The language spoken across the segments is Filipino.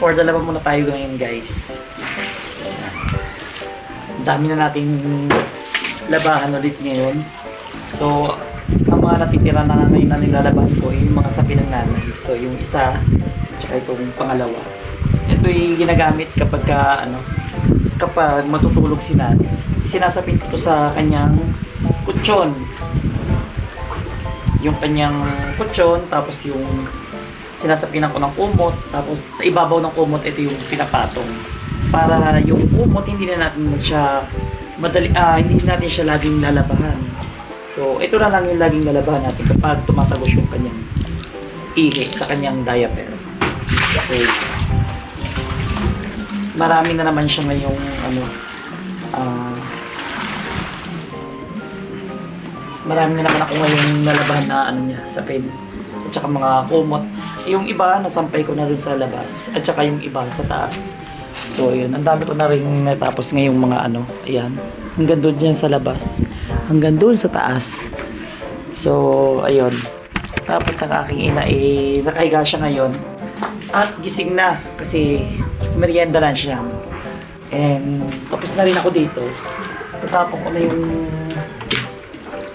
For dalawa muna tayo ngayon, guys. Ang dami na nating labahan ulit ngayon. So, ang mga natitira na ngayon na nilalabahan ko ay yung mga sapi ng nanay. So, yung isa, tsaka itong pangalawa. Ito ay ginagamit kapag kapag matutulog si nanay. Sinasapin ko sa kanyang kutsyon. Yung kanyang kutsyon, tapos yung sinasapinan ko ng kumot, tapos sa ibabaw ng kumot, ito yung pinapatong. Para yung kumot, hindi na natin siya hindi natin siya laging lalabahan. So, ito na lang yung laging lalabahan natin kapag tumatagos yung kanyang ihi sa kanyang diaper. So, marami na naman siya ngayong marami na naman ako ngayong nalabahan na niya sa pen at saka mga kumot. Yung iba nasampay ko na dun sa labas at saka yung iba sa taas. So yun, ang dami ko na rin natapos ngayong mga ayan, hanggang doon dyan sa labas, hanggang doon sa taas. So ayun, tapos ang aking ina nakahiga siya ngayon at gising na kasi merienda na siya. And tapos na rin ako dito, tatapon ko na yung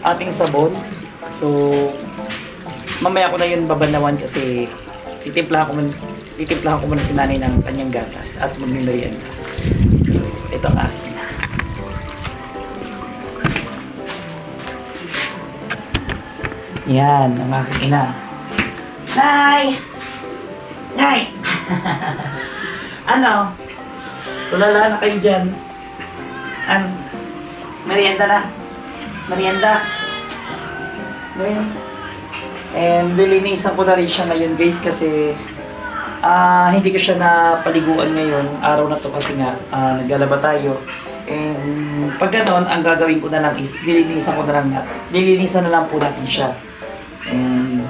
ating sabon. So mamaya ko na yun babanawan kasi titimplahan ko muna si nanay ng kanyang gatas at magmimerienda. So ito ang akin. Yan ang aking ina. Nay! Nay! Ano? Tulala na kayo dyan. Merienda na. Merienda. And lilinisan ko na rin siya ngayon, guys, kasi hindi ko siya napaliguan ngayon araw na to kasi nga naglalaba tayo. And pag ganoon, ang gagawin ko na lang is lilinisan na lang po natin siya. And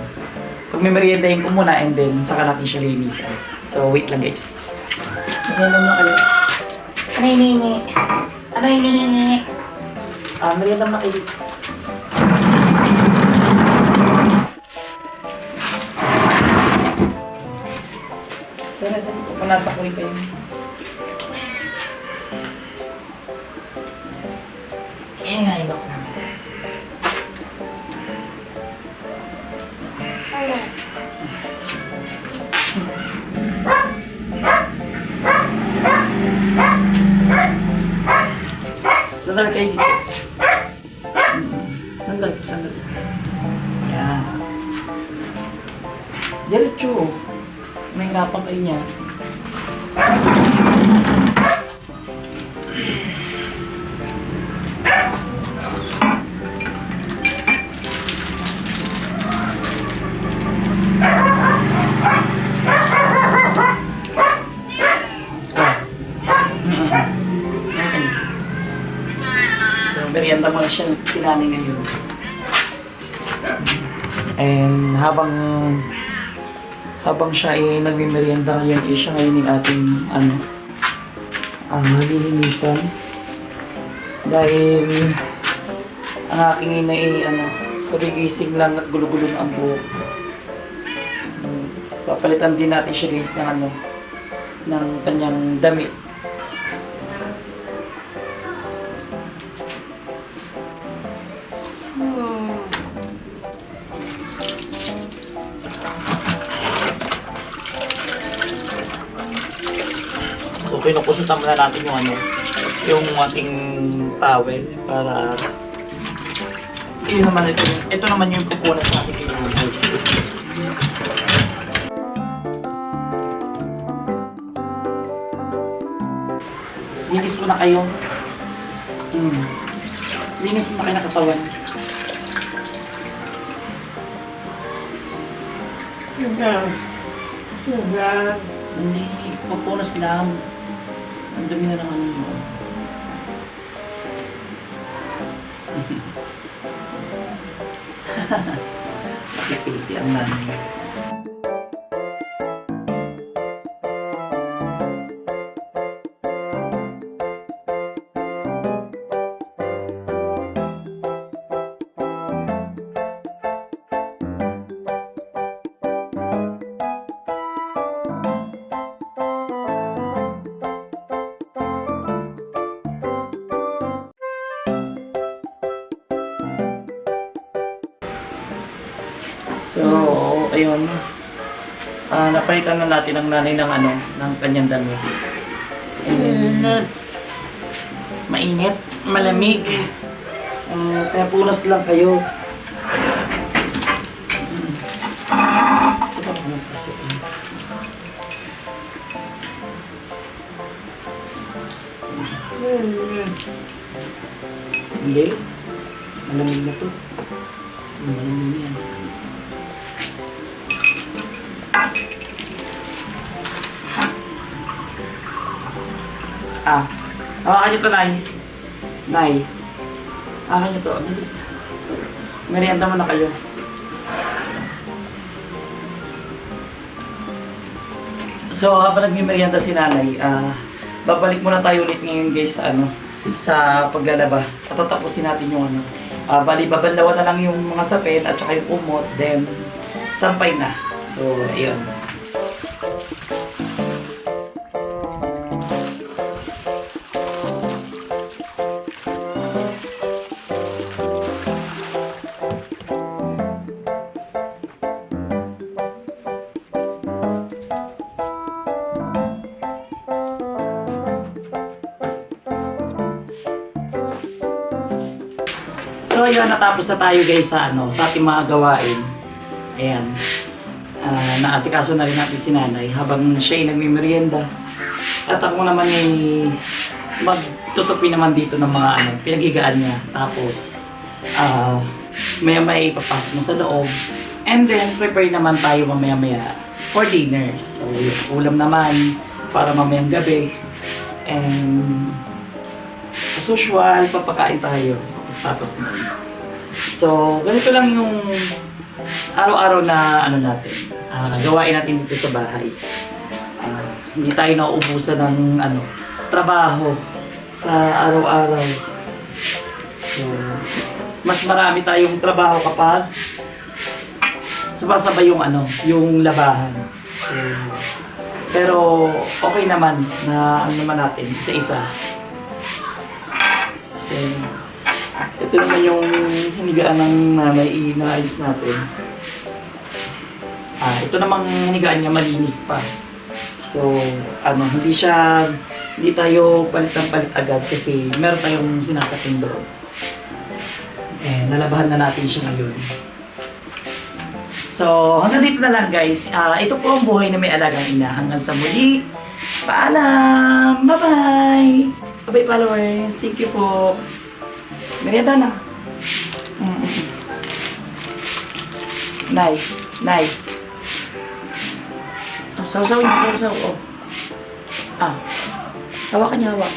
pag may meriendahin ko muna and then saka natin siya lilinisan. So wait lang, guys. Merienda mo kayo. Ano hinihingi? Ano hinihingi? Merienda mo kayo. Tara, pupunasan ko rin kayo. Ingay ba ko? Sandal kayo dito. Sandal. Yan. Diretso. May ngapang kayo niya. So, merienda mo na siya sinanay ngayon. And habang siya ay nagmimerienda ngayon, siya ngayon yung ating lilinisan. Dahil ang aking ina ay pagigising lang at gulo-gulo ang buhok. Papalitan din natin siya, guys, ng kanyang damit. So, pinukusutan muna natin yung ating towel para ito naman yung pupunas natin kailangan. Linis mo na kayo. Linis mo na kayo ng katawan. Sugar. Hindi, pupunas lang. Ang dami na naman mo. Nakipiliti ang nanay. ayun. Napalitan na natin ang nanay ng ano, ng kanyang damit. And, mainit, malamig. Kaya punas lang kayo. Ito ba kasi? Hindi. Malamig na to. Malamig yan. Hawakan nyo to, Nay. Nay. Hawakan nyo to. Merienda mo na kayo. So, habang nagmimerienda si Nanay, babalik muna tayo ulit ngayon guys sa ano, sa paglalaba. Patatapusin natin yung ano. Bali, babanlawan na lang yung mga sapin at saka yung kumot, then sampay na. So, ayun. So ayun, natapos na tayo guys sa ano, sa ating mga gawain. Ayan. Naasikaso na rin natin si Nanay habang siya ay nagmimerienda. At ako naman ay magtutupi naman dito ng mga ano, pinaghigaan niya. Tapos maya-maya ipapasok na sa loob. And then prepare naman tayo mamaya-maya for dinner. So ulam naman para mamayang gabi. And as usual, papakain tayo. Tapos na. So, ganito lang yung araw-araw na ano natin, gawain natin dito sa bahay. Hindi tayo nauubusan ng ano, trabaho sa araw-araw. So, mas marami tayong trabaho kapag sumasabay yung ano, yung labahan. So, pero okay naman na ano naman natin, isa-isa. So, ito naman yung hinigaan ng nanay, inaayos natin. Ito namang hinigaan niya malinis pa. So, ano, hindi tayo palit agad kasi meron tayong sinasakyan doon. Nalabahan na natin siya ngayon. So, hanggang dito na lang guys. Ito po ang buhay na may alagang ina. Hanggang sa muli. Paalam! Bye-bye! Bye-bye followers! Thank you po! Merienda na. Nay. Saw-saw. Oh. Hawakan niya, hawak.